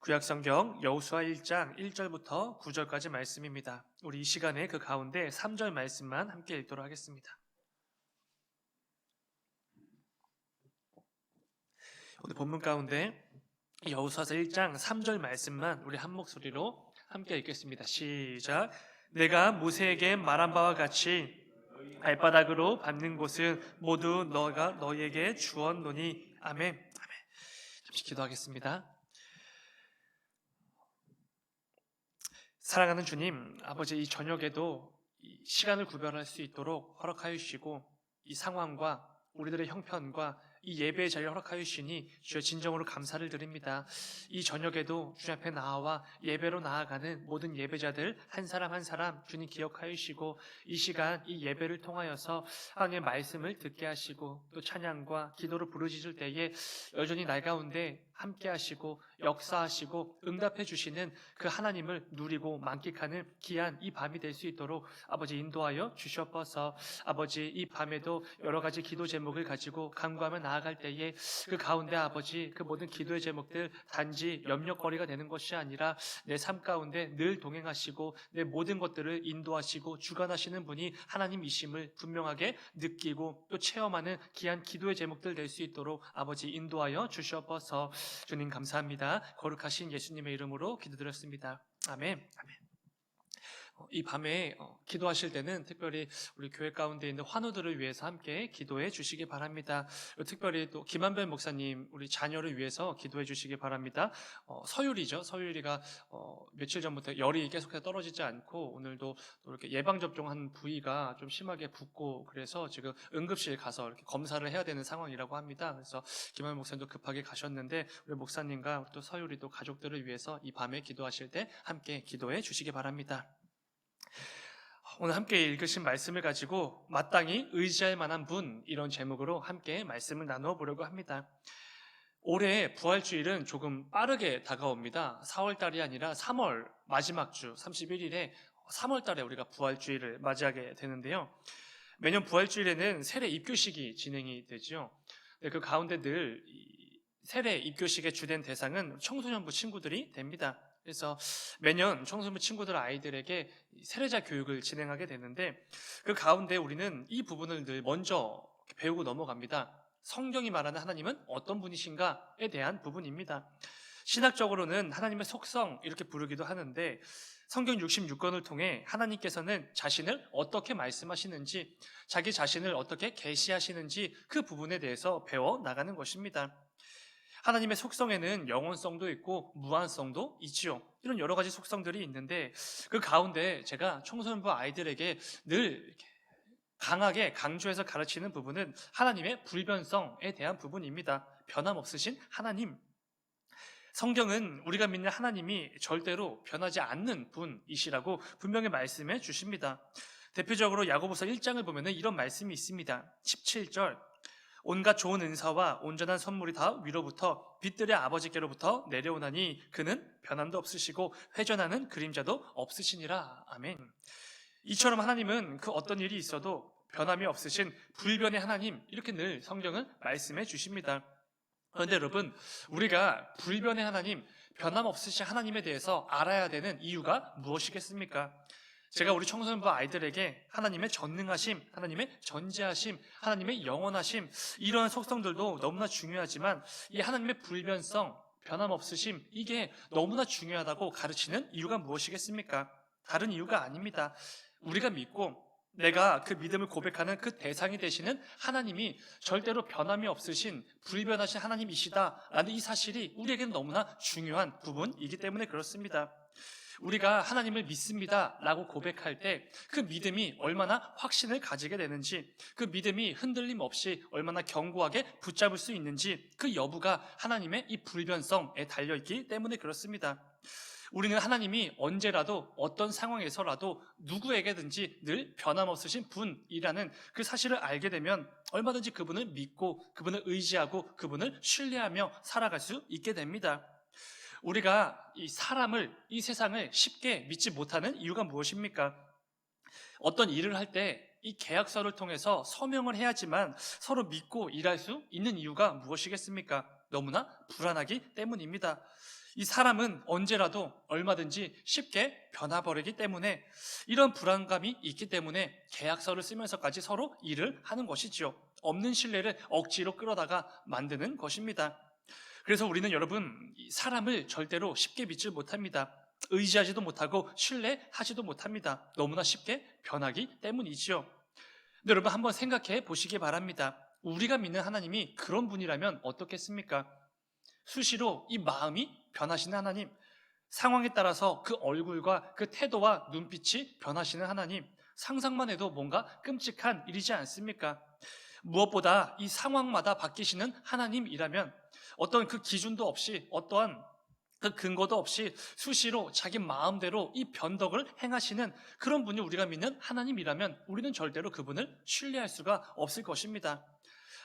구약성경 여호수아 1장 1절부터 9절까지 말씀입니다. 우리 이 시간에 그 가운데 3절 말씀만 함께 읽도록 하겠습니다. 오늘 본문 가운데 여호수아서 1장 3절 말씀만 우리 한 목소리로 함께 읽겠습니다. 시작. 내가 모세에게 말한 바와 같이 발바닥으로 밟는 곳은 모두 너가 너에게 주었노니. 아멘. 아멘. 잠시 기도하겠습니다. 사랑하는 주님, 아버지, 이 저녁에도 이 시간을 구별할 수 있도록 허락하여 주시고 이 상황과 우리들의 형편과 이 예배의 자리를 허락하여 주시니 주여 진정으로 감사를 드립니다. 이 저녁에도 주님 앞에 나와 예배로 나아가는 모든 예배자들 한 사람 한 사람 주님 기억하여 주시고 이 시간 이 예배를 통하여서 하나님의 말씀을 듣게 하시고 또 찬양과 기도를 부르짖을 때에 여전히 날 가운데 함께 하시고 역사하시고 응답해 주시는 그 하나님을 누리고 만끽하는 귀한 이 밤이 될 수 있도록 아버지 인도하여 주시옵소서. 아버지, 이 밤에도 여러 가지 기도 제목을 가지고 간구하며 나아갈 때에 그 가운데 아버지 그 모든 기도의 제목들 단지 염려거리가 되는 것이 아니라 내 삶 가운데 늘 동행하시고 내 모든 것들을 인도하시고 주관하시는 분이 하나님이심을 분명하게 느끼고 또 체험하는 귀한 기도의 제목들 될 수 있도록 아버지 인도하여 주시옵소서. 주님 감사합니다. 거룩하신 예수님의 이름으로 기도드렸습니다. 아멘. 아멘. 이 밤에 기도하실 때는 특별히 우리 교회 가운데 있는 환우들을 위해서 함께 기도해 주시기 바랍니다. 특별히 또 김한별 목사님 우리 자녀를 위해서 기도해 주시기 바랍니다. 서율이죠. 서율이가 며칠 전부터 열이 계속해서 떨어지지 않고 오늘도 또 이렇게 예방 접종한 부위가 좀 심하게 붓고 그래서 지금 응급실 가서 이렇게 검사를 해야 되는 상황이라고 합니다. 그래서 김한별 목사님도 급하게 가셨는데 우리 목사님과 또 서율이 또 가족들을 위해서 이 밤에 기도하실 때 함께 기도해 주시기 바랍니다. 오늘 함께 읽으신 말씀을 가지고 마땅히 의지할 만한 분, 이런 제목으로 함께 말씀을 나누어 보려고 합니다. 올해 부활주일은 조금 빠르게 다가옵니다. 4월달이 아니라 3월 마지막 주 31일에 3월달에 우리가 부활주일을 맞이하게 되는데요. 매년 부활주일에는 세례 입교식이 진행이 되죠. 그 가운데 늘 세례 입교식의 주된 대상은 청소년부 친구들이 됩니다. 그래서 매년 청소년 친구들 아이들에게 세례자 교육을 진행하게 되는데 그 가운데 우리는 이 부분을 늘 먼저 배우고 넘어갑니다. 성경이 말하는 하나님은 어떤 분이신가에 대한 부분입니다. 신학적으로는 하나님의 속성 이렇게 부르기도 하는데 성경 66권을 통해 하나님께서는 자신을 어떻게 말씀하시는지 자기 자신을 어떻게 계시하시는지 그 부분에 대해서 배워 나가는 것입니다. 하나님의 속성에는 영원성도 있고 무한성도 있지요. 이런 여러 가지 속성들이 있는데 그 가운데 제가 청소년부 아이들에게 늘 강하게 강조해서 가르치는 부분은 하나님의 불변성에 대한 부분입니다. 변함없으신 하나님. 성경은 우리가 믿는 하나님이 절대로 변하지 않는 분이시라고 분명히 말씀해 주십니다. 대표적으로 야고보서 1장을 보면 이런 말씀이 있습니다. 17절. 온갖 좋은 은사와 온전한 선물이 다 위로부터 빛들의 아버지께로부터 내려오나니 그는 변함도 없으시고 회전하는 그림자도 없으시니라. 아멘. 이처럼 하나님은 그 어떤 일이 있어도 변함이 없으신 불변의 하나님, 이렇게 늘 성경은 말씀해 주십니다. 그런데 여러분, 우리가 불변의 하나님, 변함없으신 하나님에 대해서 알아야 되는 이유가 무엇이겠습니까? 제가 우리 청소년부 아이들에게 하나님의 전능하심, 하나님의 전지하심, 하나님의 영원하심, 이런 속성들도 너무나 중요하지만 이 하나님의 불변성, 변함없으심, 이게 너무나 중요하다고 가르치는 이유가 무엇이겠습니까? 다른 이유가 아닙니다. 우리가 믿고 내가 그 믿음을 고백하는 그 대상이 되시는 하나님이 절대로 변함이 없으신 불변하신 하나님이시다라는 이 사실이 우리에게는 너무나 중요한 부분이기 때문에 그렇습니다. 우리가 하나님을 믿습니다 라고 고백할 때 그 믿음이 얼마나 확신을 가지게 되는지, 그 믿음이 흔들림 없이 얼마나 견고하게 붙잡을 수 있는지, 그 여부가 하나님의 이 불변성에 달려있기 때문에 그렇습니다. 우리는 하나님이 언제라도 어떤 상황에서라도 누구에게든지 늘 변함없으신 분이라는 그 사실을 알게 되면 얼마든지 그분을 믿고 그분을 의지하고 그분을 신뢰하며 살아갈 수 있게 됩니다. 우리가 이 사람을, 이 세상을 쉽게 믿지 못하는 이유가 무엇입니까? 어떤 일을 할 때 이 계약서를 통해서 서명을 해야지만 서로 믿고 일할 수 있는 이유가 무엇이겠습니까? 너무나 불안하기 때문입니다. 이 사람은 언제라도 얼마든지 쉽게 변화버리기 때문에 이런 불안감이 있기 때문에 계약서를 쓰면서까지 서로 일을 하는 것이지요. 없는 신뢰를 억지로 끌어다가 만드는 것입니다. 그래서 우리는 여러분, 이 사람을 절대로 쉽게 믿지 못합니다. 의지하지도 못하고 신뢰하지도 못합니다. 너무나 쉽게 변하기 때문이지요. 근데 여러분 한번 생각해 보시기 바랍니다. 우리가 믿는 하나님이 그런 분이라면 어떻겠습니까? 수시로 이 마음이 변하시는 하나님, 상황에 따라서 그 얼굴과 그 태도와 눈빛이 변하시는 하나님, 상상만 해도 뭔가 끔찍한 일이지 않습니까? 무엇보다 이 상황마다 바뀌시는 하나님이라면 어떤 그 기준도 없이, 어떠한 그 근거도 없이 수시로 자기 마음대로 이 변덕을 행하시는 그런 분이 우리가 믿는 하나님이라면 우리는 절대로 그분을 신뢰할 수가 없을 것입니다.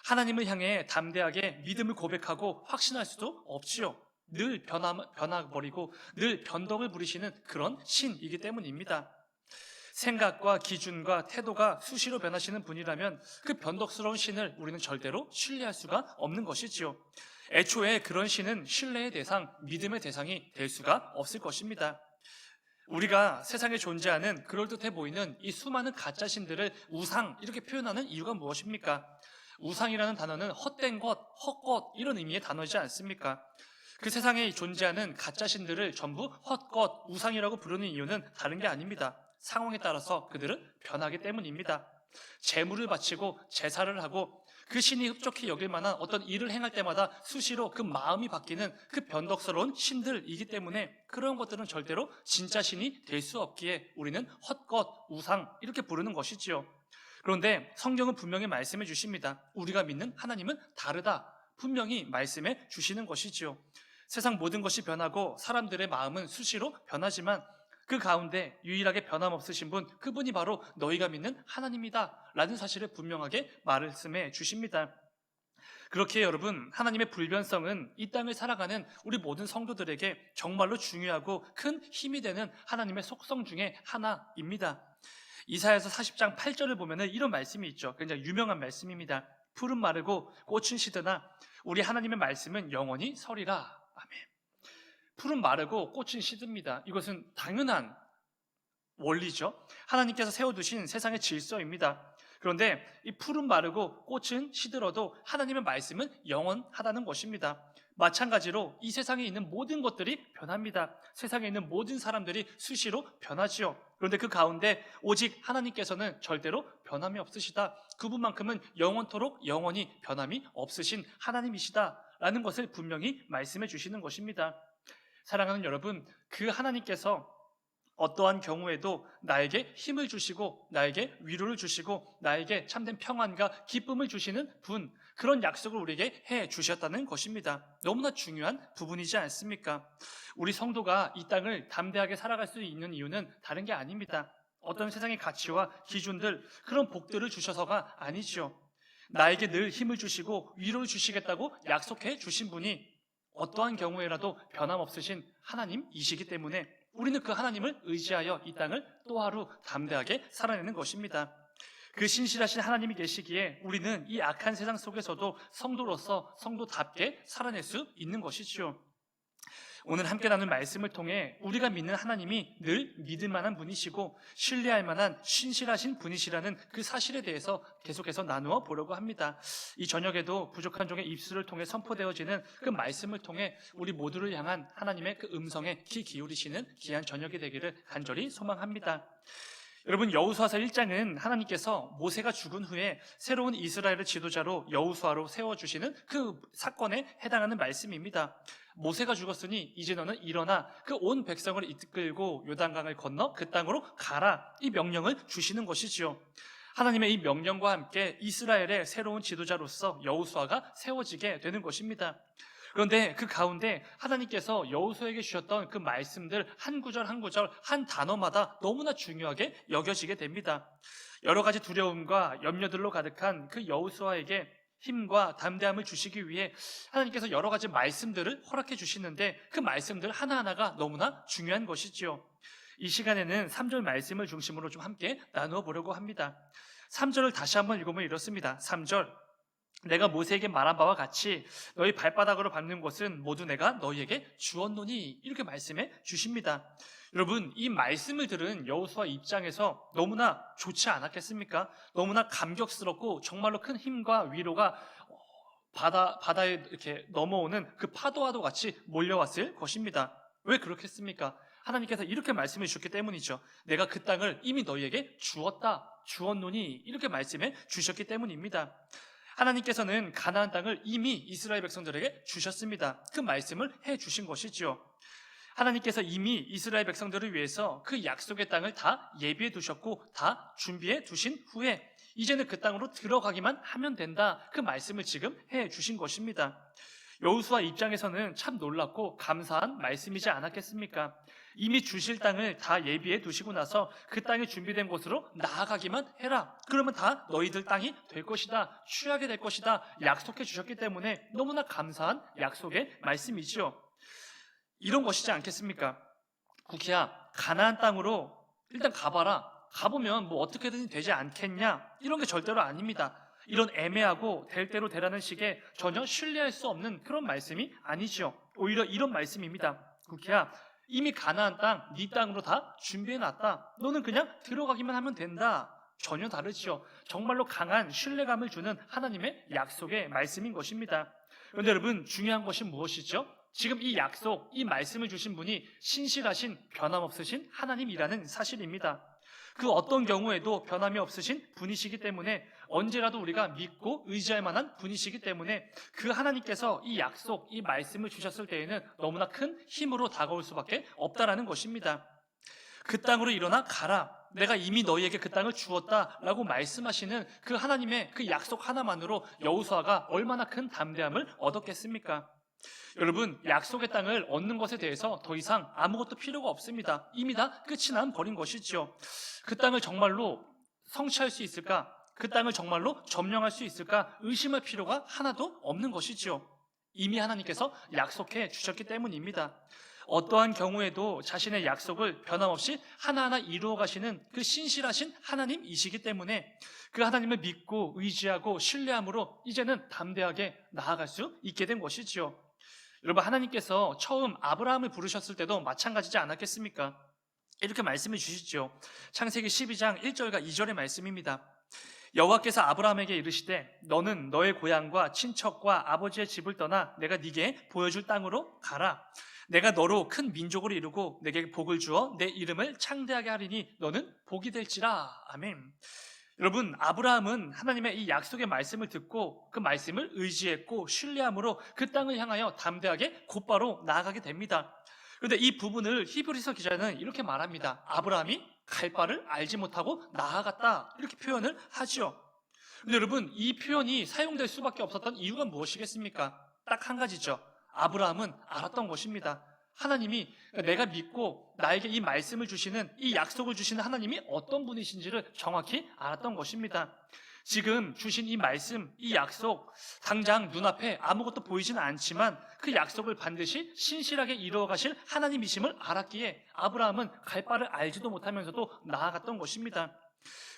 하나님을 향해 담대하게 믿음을 고백하고 확신할 수도 없지요. 늘 변화버리고 늘 변덕을 부리시는 그런 신이기 때문입니다. 생각과 기준과 태도가 수시로 변하시는 분이라면 그 변덕스러운 신을 우리는 절대로 신뢰할 수가 없는 것이지요. 애초에 그런 신은 신뢰의 대상, 믿음의 대상이 될 수가 없을 것입니다. 우리가 세상에 존재하는 그럴듯해 보이는 이 수많은 가짜 신들을 우상 이렇게 표현하는 이유가 무엇입니까? 우상이라는 단어는 헛된 것, 헛것 이런 의미의 단어이지 않습니까? 그 세상에 존재하는 가짜 신들을 전부 헛것, 우상이라고 부르는 이유는 다른 게 아닙니다. 상황에 따라서 그들은 변하기 때문입니다. 재물을 바치고 제사를 하고 그 신이 흡족히 여길 만한 어떤 일을 행할 때마다 수시로 그 마음이 바뀌는 그 변덕스러운 신들이기 때문에 그런 것들은 절대로 진짜 신이 될 수 없기에 우리는 헛것, 우상 이렇게 부르는 것이지요. 그런데 성경은 분명히 말씀해 주십니다. 우리가 믿는 하나님은 다르다. 분명히 말씀해 주시는 것이지요. 세상 모든 것이 변하고 사람들의 마음은 수시로 변하지만 그 가운데 유일하게 변함없으신 분, 그분이 바로 너희가 믿는 하나님이다 라는 사실을 분명하게 말씀해 주십니다. 그렇게 여러분, 하나님의 불변성은 이 땅을 살아가는 우리 모든 성도들에게 정말로 중요하고 큰 힘이 되는 하나님의 속성 중에 하나입니다. 이사야서 40장 8절을 보면 이런 말씀이 있죠. 굉장히 유명한 말씀입니다. 풀은 마르고 꽃은 시드나 우리 하나님의 말씀은 영원히 서리라. 아멘. 풀은 마르고 꽃은 시듭니다. 이것은 당연한 원리죠. 하나님께서 세워두신 세상의 질서입니다. 그런데 이 풀은 마르고 꽃은 시들어도 하나님의 말씀은 영원하다는 것입니다. 마찬가지로 이 세상에 있는 모든 것들이 변합니다. 세상에 있는 모든 사람들이 수시로 변하지요. 그런데 그 가운데 오직 하나님께서는 절대로 변함이 없으시다. 그분만큼은 영원토록 영원히 변함이 없으신 하나님이시다라는 것을 분명히 말씀해 주시는 것입니다. 사랑하는 여러분, 그 하나님께서 어떠한 경우에도 나에게 힘을 주시고 나에게 위로를 주시고 나에게 참된 평안과 기쁨을 주시는 분, 그런 약속을 우리에게 해 주셨다는 것입니다. 너무나 중요한 부분이지 않습니까? 우리 성도가 이 땅을 담대하게 살아갈 수 있는 이유는 다른 게 아닙니다. 어떤 세상의 가치와 기준들, 그런 복들을 주셔서가 아니지요. 나에게 늘 힘을 주시고 위로를 주시겠다고 약속해 주신 분이 어떠한 경우에라도 변함없으신 하나님이시기 때문에 우리는 그 하나님을 의지하여 이 땅을 또 하루 담대하게 살아내는 것입니다. 그 신실하신 하나님이 계시기에 우리는 이 악한 세상 속에서도 성도로서 성도답게 살아낼 수 있는 것이지요. 오늘 함께 나눈 말씀을 통해 우리가 믿는 하나님이 늘 믿을 만한 분이시고 신뢰할 만한 신실하신 분이시라는 그 사실에 대해서 계속해서 나누어 보려고 합니다. 이 저녁에도 부족한 종의 입술을 통해 선포되어지는 그 말씀을 통해 우리 모두를 향한 하나님의 그 음성에 귀 기울이시는 귀한 저녁이 되기를 간절히 소망합니다. 여러분, 여호수아서 1장은 하나님께서 모세가 죽은 후에 새로운 이스라엘의 지도자로 여호수아로 세워주시는 그 사건에 해당하는 말씀입니다. 모세가 죽었으니 이제 너는 일어나 그 온 백성을 이끌고 요단강을 건너 그 땅으로 가라, 이 명령을 주시는 것이지요. 하나님의 이 명령과 함께 이스라엘의 새로운 지도자로서 여호수아가 세워지게 되는 것입니다. 그런데 그 가운데 하나님께서 여호수아에게 주셨던 그 말씀들 한 구절 한 구절 한 단어마다 너무나 중요하게 여겨지게 됩니다. 여러 가지 두려움과 염려들로 가득한 그 여호수아에게 힘과 담대함을 주시기 위해 하나님께서 여러 가지 말씀들을 허락해 주시는데 그 말씀들 하나하나가 너무나 중요한 것이지요. 이 시간에는 3절 말씀을 중심으로 좀 함께 나누어 보려고 합니다. 3절을 다시 한번 읽으면 이렇습니다. 3절, 내가 모세에게 말한 바와 같이 너희 발바닥으로 밟는 곳은 모두 내가 너희에게 주었노니 이렇게 말씀해 주십니다. 여러분, 이 말씀을 들은 여호수아 입장에서 너무나 좋지 않았겠습니까? 너무나 감격스럽고 정말로 큰 힘과 위로가 바다에 이렇게 넘어오는 그 파도와도 같이 몰려왔을 것입니다. 왜 그렇겠습니까? 하나님께서 이렇게 말씀해 주셨기 때문이죠. 내가 그 땅을 이미 너희에게 주었노니 이렇게 말씀해 주셨기 때문입니다. 하나님께서는 가나안 땅을 이미 이스라엘 백성들에게 주셨습니다. 그 말씀을 해 주신 것이죠. 하나님께서 이미 이스라엘 백성들을 위해서 그 약속의 땅을 다 예비해 두셨고 다 준비해 두신 후에 이제는 그 땅으로 들어가기만 하면 된다. 그 말씀을 지금 해 주신 것입니다. 여호수아 입장에서는 참 놀랍고 감사한 말씀이지 않았겠습니까? 이미 주실 땅을 다 예비해 두시고 나서 그 땅이 준비된 곳으로 나아가기만 해라. 그러면 다 너희들 땅이 될 것이다. 취하게 될 것이다. 약속해 주셨기 때문에 너무나 감사한 약속의 말씀이지요. 이런 것이지 않겠습니까? 구키야, 가나안 땅으로 일단 가봐라. 가보면 뭐 어떻게든 되지 않겠냐? 이런 게 절대로 아닙니다. 이런 애매하고 될 대로 되라는 식의 전혀 신뢰할 수 없는 그런 말씀이 아니죠. 오히려 이런 말씀입니다. 구키야, 이미 가나안 땅, 네 땅으로 다 준비해놨다. 너는 그냥 들어가기만 하면 된다. 전혀 다르지요. 정말로 강한 신뢰감을 주는 하나님의 약속의 말씀인 것입니다. 그런데 여러분, 중요한 것이 무엇이죠? 지금 이 약속, 이 말씀을 주신 분이 신실하신, 변함없으신 하나님이라는 사실입니다. 그 어떤 경우에도 변함이 없으신 분이시기 때문에 언제라도 우리가 믿고 의지할 만한 분이시기 때문에 그 하나님께서 이 약속, 이 말씀을 주셨을 때에는 너무나 큰 힘으로 다가올 수밖에 없다라는 것입니다. 그 땅으로 일어나 가라. 내가 이미 너희에게 그 땅을 주었다라고 말씀하시는 그 하나님의 그 약속 하나만으로 여호수아가 얼마나 큰 담대함을 얻었겠습니까? 여러분, 약속의 땅을 얻는 것에 대해서 더 이상 아무것도 필요가 없습니다. 이미 다 끝이 난 버린 것이죠. 그 땅을 정말로 성취할 수 있을까? 그 땅을 정말로 점령할 수 있을까? 의심할 필요가 하나도 없는 것이지요. 이미 하나님께서 약속해 주셨기 때문입니다. 어떠한 경우에도 자신의 약속을 변함없이 하나하나 이루어 가시는 그 신실하신 하나님이시기 때문에 그 하나님을 믿고 의지하고 신뢰함으로 이제는 담대하게 나아갈 수 있게 된 것이지요. 여러분, 하나님께서 처음 아브라함을 부르셨을 때도 마찬가지지 않았겠습니까? 이렇게 말씀해 주시죠. 창세기 12장 1절과 2절의 말씀입니다. 여호와께서 아브라함에게 이르시되 너는 너의 고향과 친척과 아버지의 집을 떠나 내가 네게 보여줄 땅으로 가라. 내가 너로 큰 민족을 이루고 내게 복을 주어 내 이름을 창대하게 하리니 너는 복이 될지라. 아멘. 여러분, 아브라함은 하나님의 이 약속의 말씀을 듣고 그 말씀을 의지했고 신뢰함으로 그 땅을 향하여 담대하게 곧바로 나아가게 됩니다. 그런데 이 부분을 히브리서 기자는 이렇게 말합니다. 아브라함이 갈 바를 알지 못하고 나아갔다. 이렇게 표현을 하죠. 그런데 여러분, 이 표현이 사용될 수밖에 없었던 이유가 무엇이겠습니까? 딱 한 가지죠. 아브라함은 알았던 것입니다. 하나님이, 내가 믿고 나에게 이 말씀을 주시는, 이 약속을 주시는 하나님이 어떤 분이신지를 정확히 알았던 것입니다. 지금 주신 이 말씀, 이 약속, 당장 눈앞에 아무것도 보이지는 않지만 그 약속을 반드시 신실하게 이루어 가실 하나님이심을 알았기에 아브라함은 갈 바를 알지도 못하면서도 나아갔던 것입니다.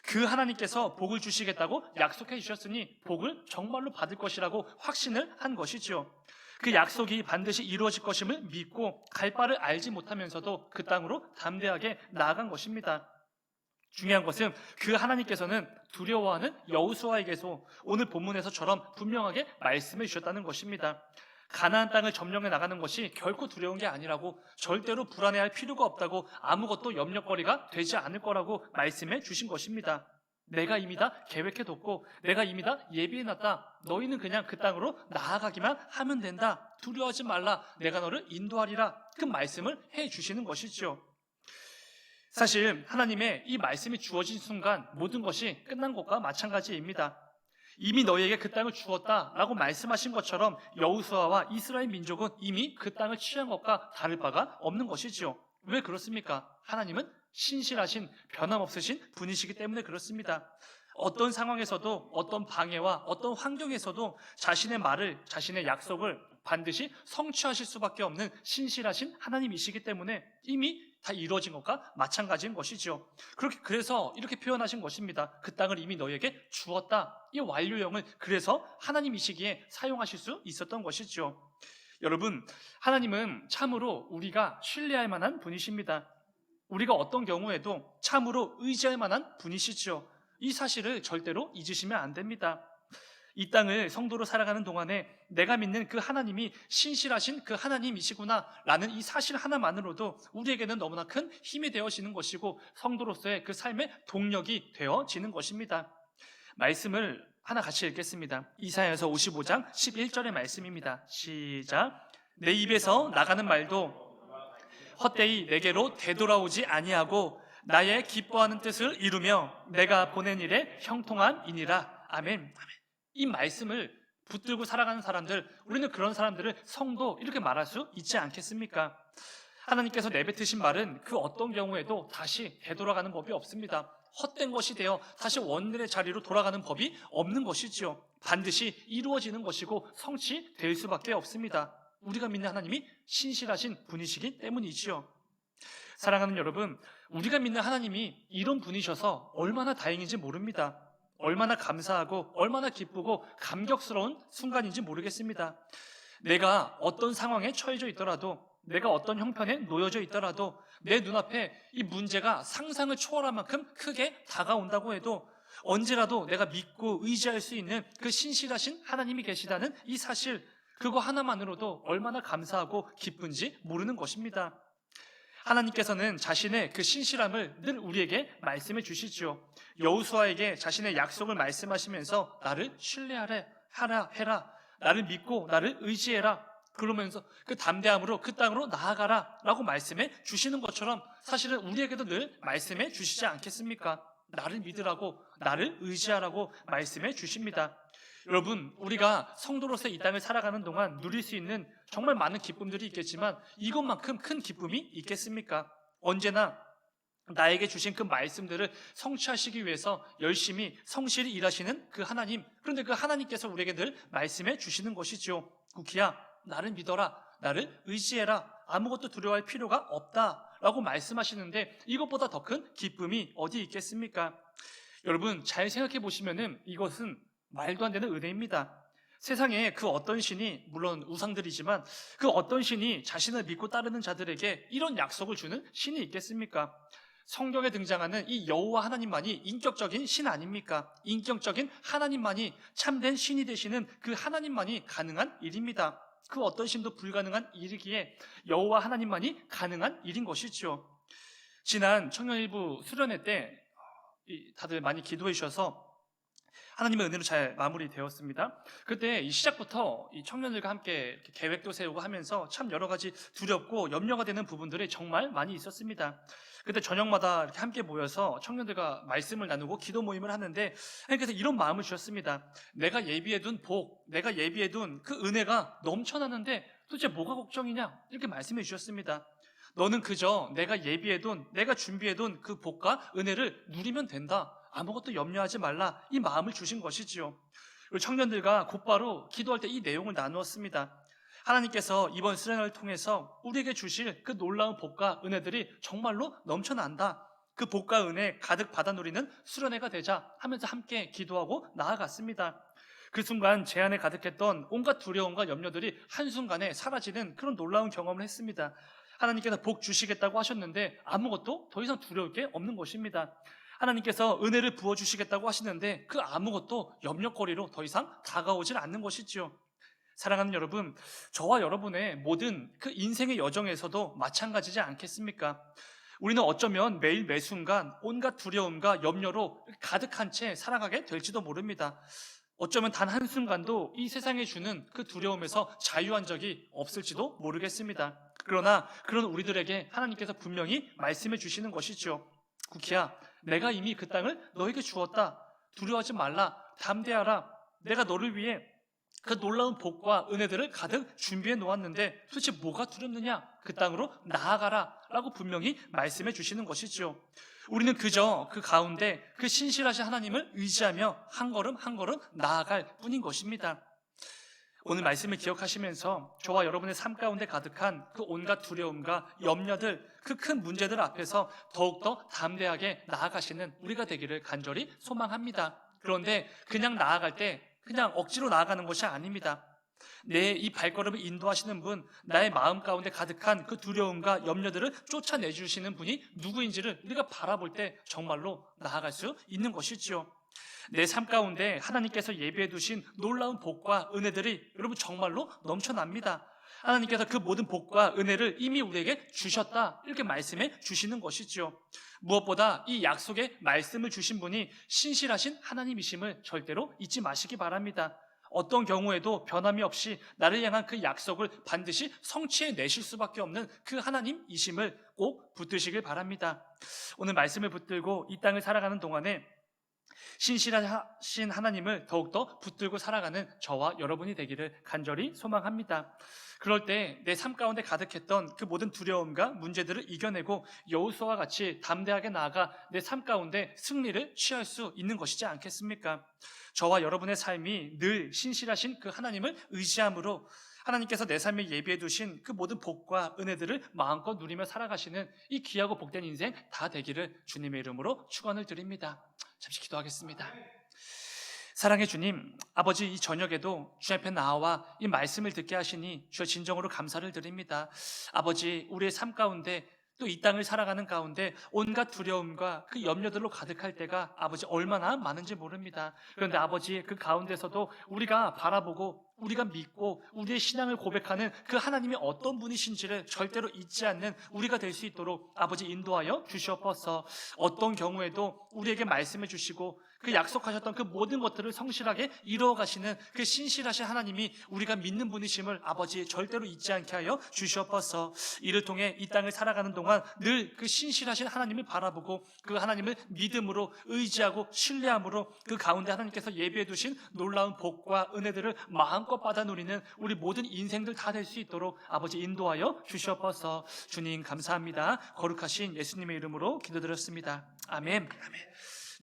그 하나님께서 복을 주시겠다고 약속해 주셨으니 복을 정말로 받을 것이라고 확신을 한 것이지요. 그 약속이 반드시 이루어질 것임을 믿고 갈 바를 알지 못하면서도 그 땅으로 담대하게 나아간 것입니다. 중요한 것은 그 하나님께서는 두려워하는 여호수아에게서 오늘 본문에서처럼 분명하게 말씀해 주셨다는 것입니다. 가나안 땅을 점령해 나가는 것이 결코 두려운 게 아니라고, 절대로 불안해할 필요가 없다고, 아무것도 염려거리가 되지 않을 거라고 말씀해 주신 것입니다. 내가 이미 다 계획해뒀고 내가 이미 다 예비해놨다. 너희는 그냥 그 땅으로 나아가기만 하면 된다. 두려워하지 말라. 내가 너를 인도하리라. 그 말씀을 해주시는 것이죠. 사실 하나님의 이 말씀이 주어진 순간 모든 것이 끝난 것과 마찬가지입니다. 이미 너희에게 그 땅을 주었다라고 말씀하신 것처럼 여호수아와 이스라엘 민족은 이미 그 땅을 취한 것과 다를 바가 없는 것이지요. 왜 그렇습니까? 하나님은 신실하신, 변함없으신 분이시기 때문에 그렇습니다. 어떤 상황에서도 어떤 방해와 어떤 환경에서도 자신의 말을, 자신의 약속을 반드시 성취하실 수밖에 없는 신실하신 하나님이시기 때문에 이미 다 이루어진 것과 마찬가지인 것이죠. 그래서 이렇게 표현하신 것입니다. 그 땅을 이미 너희에게 주었다. 이 완료형을 그래서 하나님이시기에 사용하실 수 있었던 것이죠. 여러분, 하나님은 참으로 우리가 신뢰할 만한 분이십니다. 우리가 어떤 경우에도 참으로 의지할 만한 분이시죠. 이 사실을 절대로 잊으시면 안 됩니다. 이 땅을 성도로 살아가는 동안에 내가 믿는 그 하나님이 신실하신 그 하나님이시구나 라는 이 사실 하나만으로도 우리에게는 너무나 큰 힘이 되어지는 것이고 성도로서의 그 삶의 동력이 되어지는 것입니다. 말씀을 하나 같이 읽겠습니다. 이사야서 55장 11절의 말씀입니다. 시작. 내 입에서 나가는 말도 헛되이 내게로 되돌아오지 아니하고 나의 기뻐하는 뜻을 이루며 내가 보낸 일에 형통함이니라. 아멘. 이 말씀을 붙들고 살아가는 사람들, 우리는 그런 사람들을 성도 이렇게 말할 수 있지 않겠습니까? 하나님께서 내뱉으신 말은 그 어떤 경우에도 다시 되돌아가는 법이 없습니다. 헛된 것이 되어 다시 원래의 자리로 돌아가는 법이 없는 것이지요. 반드시 이루어지는 것이고 성취될 수밖에 없습니다. 우리가 믿는 하나님이 신실하신 분이시기 때문이지요. 사랑하는 여러분, 우리가 믿는 하나님이 이런 분이셔서 얼마나 다행인지 모릅니다. 얼마나 감사하고 얼마나 기쁘고 감격스러운 순간인지 모르겠습니다. 내가 어떤 상황에 처해져 있더라도, 내가 어떤 형편에 놓여져 있더라도 내 눈앞에 이 문제가 상상을 초월할 만큼 크게 다가온다고 해도 언제라도 내가 믿고 의지할 수 있는 그 신실하신 하나님이 계시다는 이 사실, 그거 하나만으로도 얼마나 감사하고 기쁜지 모르는 것입니다. 하나님께서는 자신의 그 신실함을 늘 우리에게 말씀해 주시죠. 여호수아에게 자신의 약속을 말씀하시면서 나를 해라. 나를 믿고 나를 의지해라. 그러면서 그 담대함으로 그 땅으로 나아가라 라고 말씀해 주시는 것처럼 사실은 우리에게도 늘 말씀해 주시지 않겠습니까? 나를 믿으라고, 나를 의지하라고 말씀해 주십니다. 여러분, 우리가 성도로서 이 땅을 살아가는 동안 누릴 수 있는 정말 많은 기쁨들이 있겠지만 이것만큼 큰 기쁨이 있겠습니까? 언제나 나에게 주신 그 말씀들을 성취하시기 위해서 열심히 성실히 일하시는 그 하나님, 그런데 그 하나님께서 우리에게 늘 말씀해 주시는 것이죠. 구키야, 나를 믿어라, 나를 의지해라, 아무것도 두려워할 필요가 없다라고 말씀하시는데 이것보다 더 큰 기쁨이 어디 있겠습니까? 여러분, 잘 생각해 보시면은 이것은 말도 안 되는 은혜입니다. 세상에 그 어떤 신이, 물론 우상들이지만 그 어떤 신이 자신을 믿고 따르는 자들에게 이런 약속을 주는 신이 있겠습니까? 성경에 등장하는 이 여호와 하나님만이 인격적인 신 아닙니까? 인격적인 하나님만이 참된 신이 되시는 그 하나님만이 가능한 일입니다. 그 어떤 신도 불가능한 일이기에 여호와 하나님만이 가능한 일인 것이죠. 지난 청년일부 수련회 때 다들 많이 기도해 주셔서 하나님의 은혜로 잘 마무리되었습니다. 그때 이 시작부터 이 청년들과 함께 이렇게 계획도 세우고 하면서 참 여러 가지 두렵고 염려가 되는 부분들이 정말 많이 있었습니다. 그때 저녁마다 이렇게 함께 모여서 청년들과 말씀을 나누고 기도 모임을 하는데 하나님께서 이런 마음을 주셨습니다. 내가 예비해둔 복, 내가 예비해둔 그 은혜가 넘쳐나는데 도대체 뭐가 걱정이냐? 이렇게 말씀해 주셨습니다. 너는 그저 내가 예비해둔, 내가 준비해둔 그 복과 은혜를 누리면 된다. 아무것도 염려하지 말라. 이 마음을 주신 것이지요. 우리 청년들과 곧바로 기도할 때 이 내용을 나누었습니다. 하나님께서 이번 수련회를 통해서 우리에게 주실 그 놀라운 복과 은혜들이 정말로 넘쳐난다. 그 복과 은혜 가득 받아 누리는 수련회가 되자 하면서 함께 기도하고 나아갔습니다. 그 순간 제 안에 가득했던 온갖 두려움과 염려들이 한순간에 사라지는 그런 놀라운 경험을 했습니다. 하나님께서 복 주시겠다고 하셨는데 아무것도 더 이상 두려울 게 없는 것입니다. 하나님께서 은혜를 부어주시겠다고 하시는데 그 아무것도 염려거리로 더 이상 다가오질 않는 것이지요. 사랑하는 여러분, 저와 여러분의 모든 그 인생의 여정에서도 마찬가지지 않겠습니까? 우리는 어쩌면 매일 매순간 온갖 두려움과 염려로 가득한 채 살아가게 될지도 모릅니다. 어쩌면 단 한순간도 이 세상에 주는 그 두려움에서 자유한 적이 없을지도 모르겠습니다. 그러나 그런 우리들에게 하나님께서 분명히 말씀해 주시는 것이죠. 구키야, 내가 이미 그 땅을 너에게 주었다. 두려워하지 말라. 담대하라. 내가 너를 위해 그 놀라운 복과 은혜들을 가득 준비해 놓았는데 도대체 뭐가 두렵느냐? 그 땅으로 나아가라 라고 분명히 말씀해 주시는 것이죠. 우리는 그저 그 가운데 그 신실하신 하나님을 의지하며 한 걸음 한 걸음 나아갈 뿐인 것입니다. 오늘 말씀을 기억하시면서 저와 여러분의 삶 가운데 가득한 그 온갖 두려움과 염려들, 그 큰 문제들 앞에서 더욱더 담대하게 나아가시는 우리가 되기를 간절히 소망합니다. 그런데 그냥 나아갈 때 그냥 억지로 나아가는 것이 아닙니다. 내 이 발걸음을 인도하시는 분, 나의 마음 가운데 가득한 그 두려움과 염려들을 쫓아내주시는 분이 누구인지를 우리가 바라볼 때 정말로 나아갈 수 있는 것이지요. 내 삶 가운데 하나님께서 예비해 두신 놀라운 복과 은혜들이 여러분 정말로 넘쳐납니다. 하나님께서 그 모든 복과 은혜를 이미 우리에게 주셨다, 이렇게 말씀해 주시는 것이죠. 무엇보다 이 약속의 말씀을 주신 분이 신실하신 하나님이심을 절대로 잊지 마시기 바랍니다. 어떤 경우에도 변함이 없이 나를 향한 그 약속을 반드시 성취해 내실 수밖에 없는 그 하나님이심을 꼭 붙드시길 바랍니다. 오늘 말씀을 붙들고 이 땅을 살아가는 동안에 신실하신 하나님을 더욱더 붙들고 살아가는 저와 여러분이 되기를 간절히 소망합니다. 그럴 때 내 삶 가운데 가득했던 그 모든 두려움과 문제들을 이겨내고 여호수아와 같이 담대하게 나아가 내 삶 가운데 승리를 취할 수 있는 것이지 않겠습니까? 저와 여러분의 삶이 늘 신실하신 그 하나님을 의지함으로 하나님께서 내 삶에 예비해 두신 그 모든 복과 은혜들을 마음껏 누리며 살아가시는 이 귀하고 복된 인생 다 되기를 주님의 이름으로 축원을 드립니다. 잠시 기도하겠습니다. 사랑의 주님, 아버지, 이 저녁에도 주님 앞에 나와 이 말씀을 듣게 하시니 주여 진정으로 감사를 드립니다. 아버지, 우리의 삶 가운데 또 이 땅을 살아가는 가운데 온갖 두려움과 그 염려들로 가득할 때가 아버지 얼마나 많은지 모릅니다. 그런데 아버지, 그 가운데서도 우리가 바라보고 우리가 믿고 우리의 신앙을 고백하는 그 하나님이 어떤 분이신지를 절대로 잊지 않는 우리가 될 수 있도록 아버지 인도하여 주시옵소서. 어떤 경우에도 우리에게 말씀해 주시고 그 약속하셨던 그 모든 것들을 성실하게 이루어 가시는 그 신실하신 하나님이 우리가 믿는 분이심을 아버지 절대로 잊지 않게 하여 주시옵소서. 이를 통해 이 땅을 살아가는 동안 늘 그 신실하신 하나님을 바라보고 그 하나님을 믿음으로 의지하고 신뢰함으로 그 가운데 하나님께서 예비해 두신 놀라운 복과 은혜들을 마음껏 받아 누리는 우리 모든 인생들 다 될 수 있도록 아버지 인도하여 주시옵소서. 주님 감사합니다. 거룩하신 예수님의 이름으로 기도드렸습니다. 아멘. 아멘.